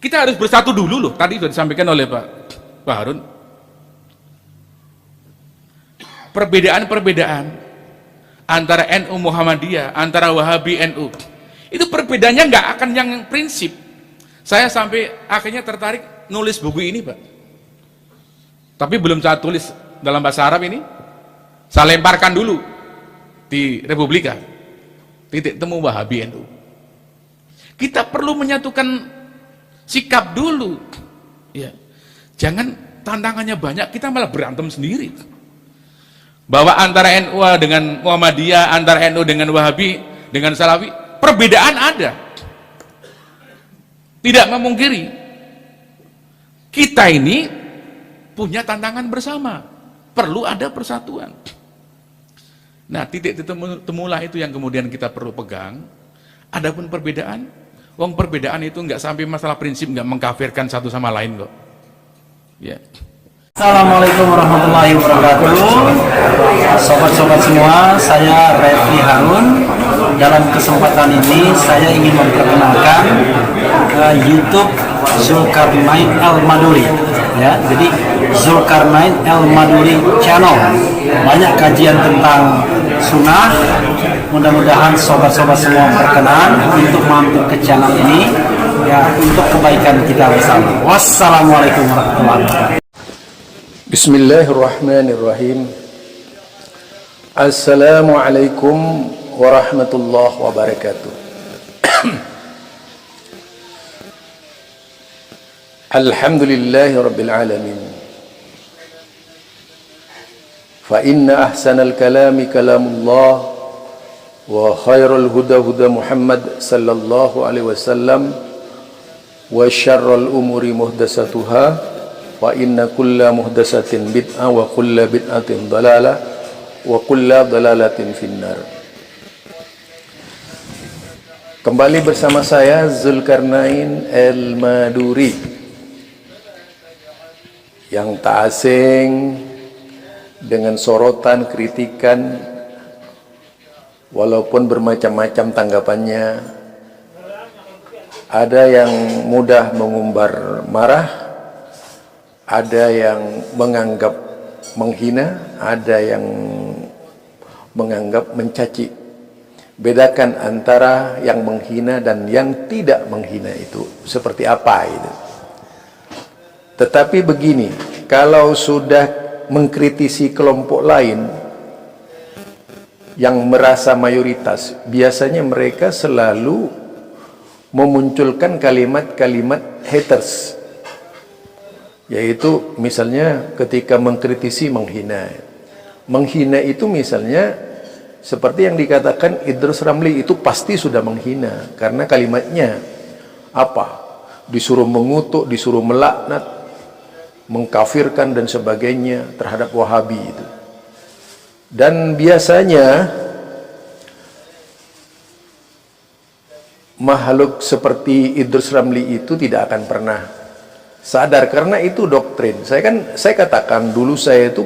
Kita harus bersatu dulu loh. Tadi sudah disampaikan oleh Pak Harun. Perbedaan-perbedaan antara NU Muhammadiyah, antara Wahabi NU, itu perbedaannya nggak akan yang prinsip. Saya sampai akhirnya tertarik nulis buku ini, Pak. Tapi belum saya tulis dalam bahasa Arab ini. Saya lemparkan dulu di Republika. Titik temu Wahabi NU. Kita perlu menyatukan sikap dulu. Ya. Jangan tantangannya banyak, kita malah berantem sendiri. Bahwa antara NU dengan Muhammadiyah, antara NU dengan Wahabi, dengan Salafi, perbedaan ada. Tidak memungkiri. Kita ini punya tantangan bersama. Perlu ada persatuan. Nah, titik temulah itu yang kemudian kita perlu pegang. Adapun perbedaan, perbedaan itu nggak sampai masalah prinsip, nggak mengkafirkan satu sama lain kok. Ya. Assalamualaikum warahmatullahi wabarakatuh. Sobat-sobat semua, saya Refli Harun. Dalam kesempatan ini saya ingin memperkenalkan YouTube Zulkarnain Al-Maduri. Ya, jadi Zulkarnain Al-Maduri Channel. Banyak kajian tentang sunnah. Mudah-mudahan sobat-sobat semua berkenan untuk mampir ke channel ini ya, untuk kebaikan kita bersama. Wassalamualaikum warahmatullahi wabarakatuh. Bismillahirrahmanirrahim. Assalamualaikum warahmatullahi wabarakatuh. Alhamdulillahi rabbil alamin. Fa inna ahsanal kalami kalamullah wa khairul huda huda Muhammad sallallahu alaihi wasallam wa syarrul umuri muhdatsatuha wa inna kulla muhdatsatin bid'ah wa kulla bid'atin dalalah wa kulla dalalatin finnar. Kembali bersama saya Zulkarnain Al-Maduri, yang tak asing dengan sorotan, kritikan, walaupun bermacam-macam tanggapannya. Ada yang mudah mengumbar marah, ada yang menganggap menghina, ada yang menganggap mencaci. Bedakan antara yang menghina dan yang tidak menghina itu seperti apa itu. Tetapi begini, kalau sudah mengkritisi kelompok lain yang merasa mayoritas, biasanya mereka selalu memunculkan kalimat-kalimat haters. Yaitu misalnya ketika mengkritisi menghina. Menghina itu misalnya seperti yang dikatakan Idrus Ramli, itu pasti sudah menghina karena kalimatnya apa? Disuruh mengutuk, disuruh melaknat, mengkafirkan dan sebagainya terhadap Wahabi itu. Dan biasanya makhluk seperti Idrus Ramli itu tidak akan pernah sadar karena itu doktrin. Saya katakan dulu saya itu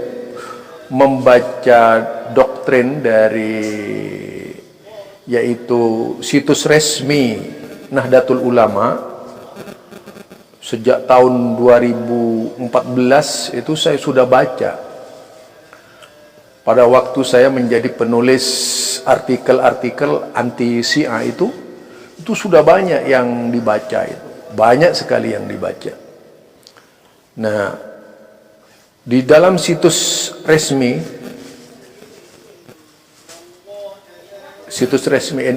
membaca doktrin dari yaitu situs resmi Nahdlatul Ulama sejak tahun 2014 itu saya sudah baca. Pada waktu saya menjadi penulis artikel-artikel anti Syiah itu sudah banyak yang dibaca itu. Banyak sekali yang dibaca. Nah, di dalam situs resmi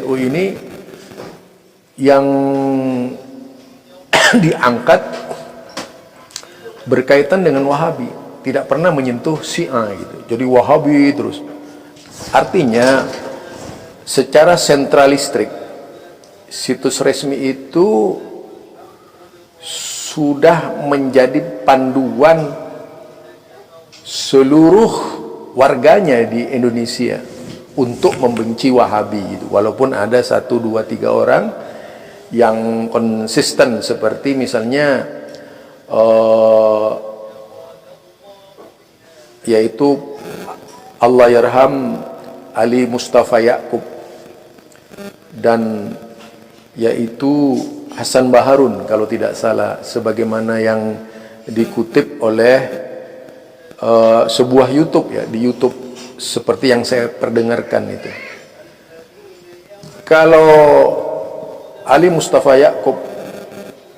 NU ini yang diangkat berkaitan dengan Wahabi, tidak pernah menyentuh Syiah gitu. Jadi Wahabi terus. Artinya secara sentralistik situs resmi itu sudah menjadi panduan seluruh warganya di Indonesia untuk membenci Wahabi gitu. Walaupun ada 1, 2, 3 orang yang konsisten seperti misalnya yaitu Allahyarham Ali Mustafa Yaqub, dan yaitu Hasan Baharun kalau tidak salah, sebagaimana yang dikutip oleh sebuah YouTube ya, di YouTube seperti yang saya perdengarkan itu. Kalau Ali Mustafa Yaakob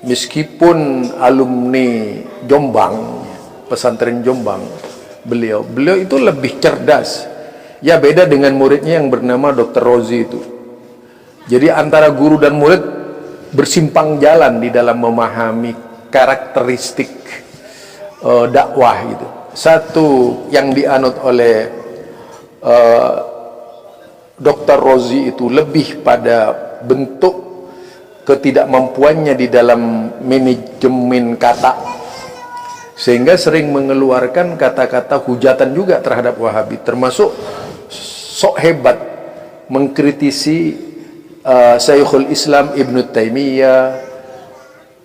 meskipun alumni Jombang, pesantren Jombang, beliau itu lebih cerdas. Ya beda dengan muridnya yang bernama Dr. Rozi itu. Jadi antara guru dan murid bersimpang jalan di dalam memahami karakteristik dakwah gitu. Satu yang dianut oleh Dr. Rozi itu lebih pada bentuk ketidakmampuannya di dalam manajemen kata, sehingga sering mengeluarkan kata-kata hujatan juga terhadap Wahabi, termasuk sok hebat mengkritisi Syekhul Islam Ibnu Taimiyah,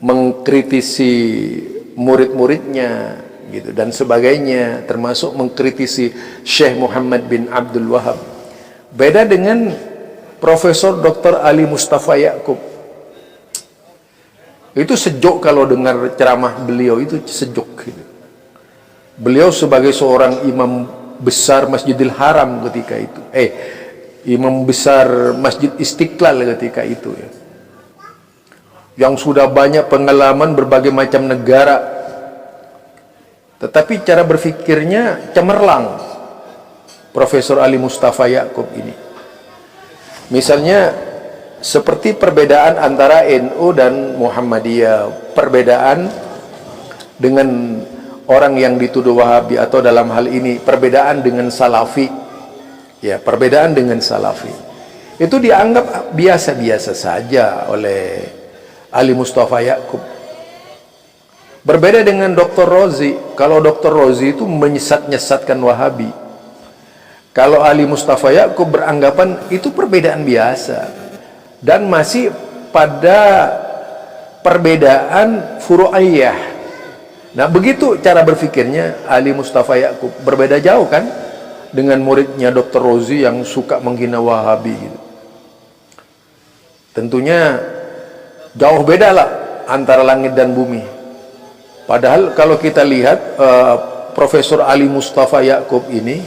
mengkritisi murid-muridnya gitu dan sebagainya, termasuk mengkritisi Syekh Muhammad bin Abdul Wahab. Beda dengan Profesor Dr. Ali Mustafa Yaakob. Itu sejuk kalau dengar ceramah beliau, itu sejuk gitu. Beliau sebagai seorang imam besar Masjidil Haram ketika itu, imam besar Masjid Istiqlal ketika itu ya, yang sudah banyak pengalaman berbagai macam negara, tetapi cara berfikirnya cemerlang Profesor Ali Mustafa Yaakob ini. Misalnya seperti perbedaan antara NU dan Muhammadiyah, perbedaan dengan orang yang dituduh Wahabi, atau dalam hal ini perbedaan dengan Salafi. Ya, perbedaan dengan Salafi itu dianggap biasa-biasa saja oleh Ali Mustafa Yaakob. Berbeda dengan Dr. Rozi. Kalau Dr. Rozi itu menyesat-nyesatkan Wahabi, kalau Ali Mustafa Yaakob beranggapan itu perbedaan biasa dan masih pada perbedaan furu'iyah. Nah, begitu cara berfikirnya Ali Mustafa Yaakob. Berbeda jauh kan dengan muridnya Dr. Rozi yang suka menghina Wahabi gitu. Tentunya jauh beda lah antara langit dan bumi. Padahal kalau kita lihat Profesor Ali Mustafa Yaakob ini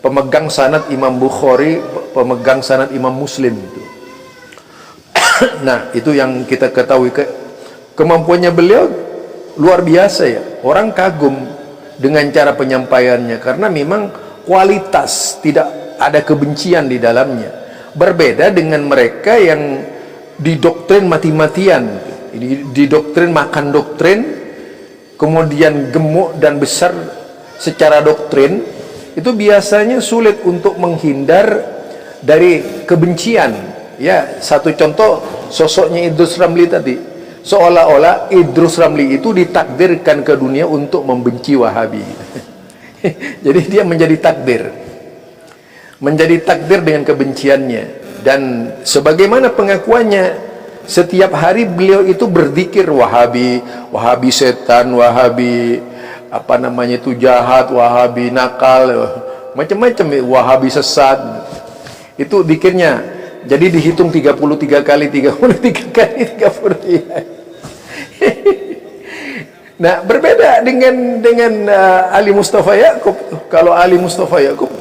pemegang sanad Imam Bukhari, pemegang sanad Imam Muslim itu. Nah, itu yang kita ketahui, kemampuannya beliau luar biasa ya. Orang kagum dengan cara penyampaiannya karena memang kualitas, tidak ada kebencian di dalamnya. Berbeda dengan mereka yang didoktrin mati-matian, didoktrin makan doktrin, kemudian gemuk dan besar secara doktrin. Itu biasanya sulit untuk menghindar dari kebencian. Ya, satu contoh sosoknya Idrus Ramli tadi. Seolah-olah Idrus Ramli itu ditakdirkan ke dunia untuk membenci Wahabi. Jadi dia menjadi takdir dengan kebenciannya. Dan sebagaimana pengakuannya, setiap hari beliau itu berzikir Wahabi, Wahabi setan, Wahabi apa namanya itu jahat, Wahabi nakal, macam-macam, Wahabi sesat. Itu zikirnya. Jadi dihitung 33 kali 33 kali 30. Nah, berbeda dengan Ali Mustafa Yaakob. Kalau Ali Mustafa Yaakob,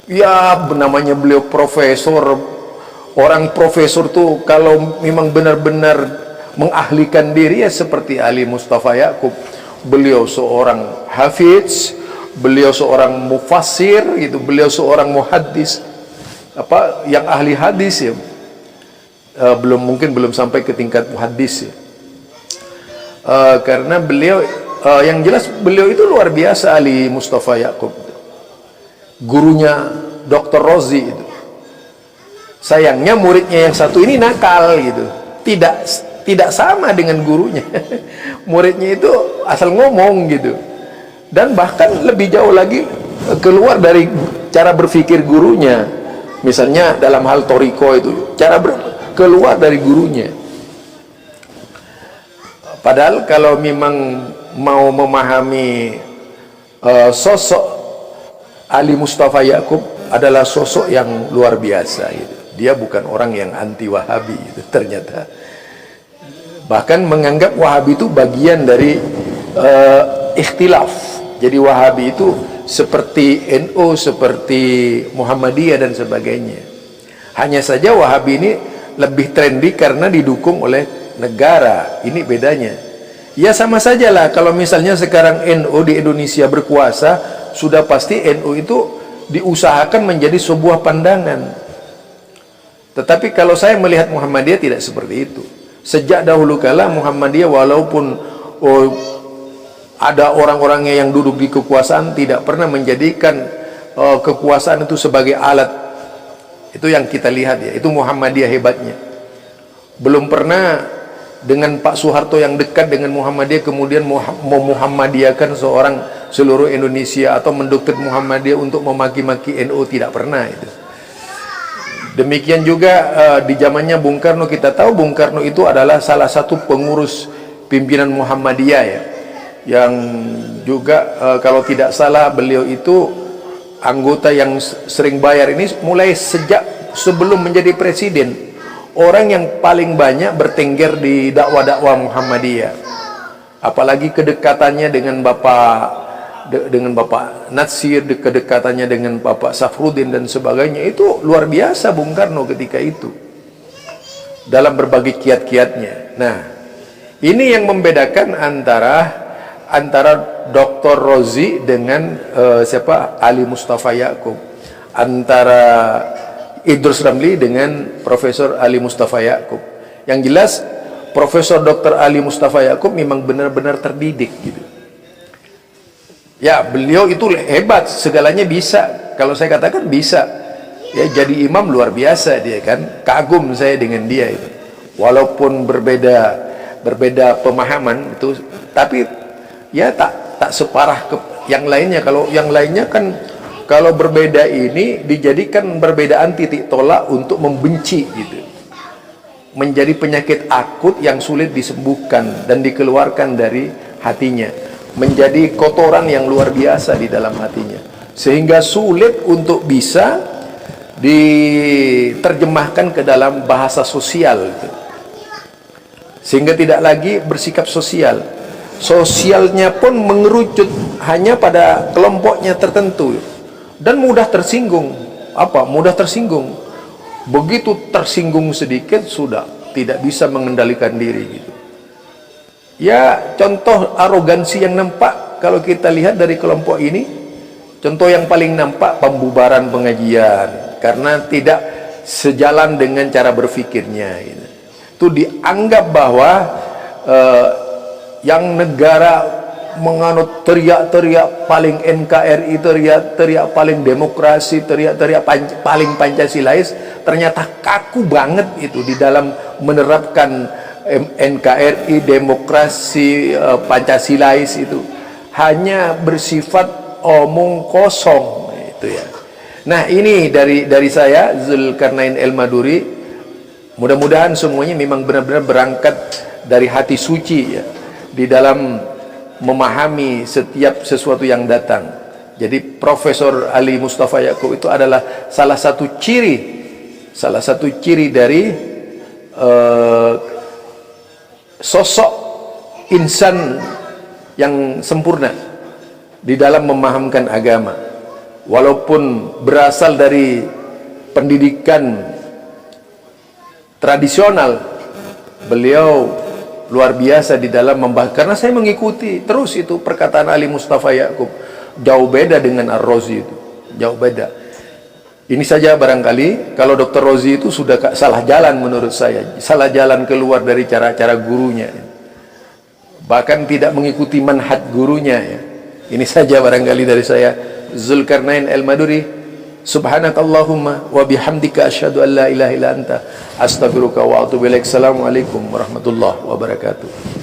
ya namanya beliau profesor. Orang profesor tuh kalau memang benar-benar mengahlikan diri ya seperti Ali Mustafa Yaakob. Beliau seorang hafiz, beliau seorang mufassir gitu, beliau seorang muhaddis, apa yang ahli hadis ya. Mungkin belum sampai ke tingkat muhaddis ya. Karena beliau yang jelas beliau itu luar biasa, Ali Mustafa Yaakob. Gurunya Dr. Rozi itu. Sayangnya muridnya yang satu ini nakal gitu. Tidak sama dengan gurunya. Muridnya itu asal ngomong gitu. Dan bahkan lebih jauh lagi keluar dari cara berpikir gurunya. Misalnya dalam hal toriko itu keluar dari gurunya. Padahal kalau memang mau memahami sosok Ali Mustafa Yaakob adalah sosok yang luar biasa gitu. Dia bukan orang yang anti Wahabi gitu, ternyata bahkan menganggap Wahabi itu bagian dari ikhtilaf. Jadi Wahabi itu seperti NU, seperti Muhammadiyah dan sebagainya. Hanya saja Wahabi ini lebih trendy karena didukung oleh negara. Ini bedanya. Ya sama sajalah kalau misalnya sekarang NU di Indonesia berkuasa, sudah pasti NU itu diusahakan menjadi sebuah pandangan. Tetapi kalau saya melihat Muhammadiyah tidak seperti itu. Sejak dahulu kala Muhammadiyah walaupun ada orang-orangnya yang duduk di kekuasaan, tidak pernah menjadikan kekuasaan itu sebagai alat. Itu yang kita lihat ya, itu Muhammadiyah hebatnya. Belum pernah dengan Pak Soeharto yang dekat dengan Muhammadiyah kemudian memuhammadiyahkan seluruh Indonesia atau mendoktrin Muhammadiyah untuk memaki-maki NU, tidak pernah itu. Demikian juga di zamannya Bung Karno, kita tahu Bung Karno itu adalah salah satu pengurus pimpinan Muhammadiyah ya, yang juga kalau tidak salah beliau itu anggota yang sering bayar. Ini mulai sejak sebelum menjadi presiden, orang yang paling banyak bertengger di dakwah-dakwah Muhammadiyah. Apalagi kedekatannya dengan Bapak Natsir, kedekatannya dengan Bapak Safruddin dan sebagainya, itu luar biasa Bung Karno ketika itu dalam berbagai kiat-kiatnya. Nah, ini yang membedakan antara Dr. Rozi dengan Ali Mustafa Yaakob, antara Idrus Ramli dengan Profesor Ali Mustafa Yaakob. Yang jelas Profesor Dr. Ali Mustafa Yaakob memang benar-benar terdidik gitu. Ya, beliau itu hebat, segalanya bisa. Kalau saya katakan bisa. Ya, jadi imam luar biasa dia kan. Kagum saya dengan dia itu. Walaupun berbeda pemahaman itu, tapi ya tak separah yang lainnya. Kalau yang lainnya kan kalau berbeda ini dijadikan perbedaan titik tolak untuk membenci gitu. Menjadi penyakit akut yang sulit disembuhkan dan dikeluarkan dari hatinya. Menjadi kotoran yang luar biasa di dalam hatinya, sehingga sulit untuk bisa diterjemahkan ke dalam bahasa sosial gitu. Sehingga tidak lagi bersikap sosial. Sosialnya pun mengerucut hanya pada kelompoknya tertentu dan mudah tersinggung. Mudah tersinggung. Begitu tersinggung sedikit sudah tidak bisa mengendalikan diri gitu. Ya, contoh arogansi yang nampak kalau kita lihat dari kelompok ini, contoh yang paling nampak pembubaran pengajian karena tidak sejalan dengan cara berpikirnya gitu. Itu dianggap bahwa yang negara menganut teriak-teriak paling NKRI, teriak-teriak paling demokrasi, teriak-teriak paling Pancasilais, ternyata kaku banget itu di dalam menerapkan NKRI, demokrasi, Pancasilais itu hanya bersifat omong kosong itu ya. Nah, ini dari saya Zulkarnain El-Maduri. Mudah-mudahan semuanya memang benar-benar berangkat dari hati suci ya, di dalam memahami setiap sesuatu yang datang. Jadi Profesor Ali Mustafa Yaakob itu adalah salah satu ciri dari sosok insan yang sempurna di dalam memahamkan agama. Walaupun berasal dari pendidikan tradisional, beliau luar biasa di dalam membahas. Karena saya mengikuti terus itu perkataan Ali Mustafa Yaakob, jauh beda dengan Ar-Razi itu, jauh beda. Ini saja barangkali kalau Dr. Rozi itu sudah salah jalan menurut saya, salah jalan keluar dari cara-cara gurunya, bahkan tidak mengikuti manhaj gurunya ya. Ini saja barangkali dari saya, Zulkarnain El-Maduri. Subhanakallahumma wa bihamdika asyhadu an la ilaha illa anta astaghfiruka wa atubu ilaik. Assalamualaikum warahmatullahi wabarakatuh.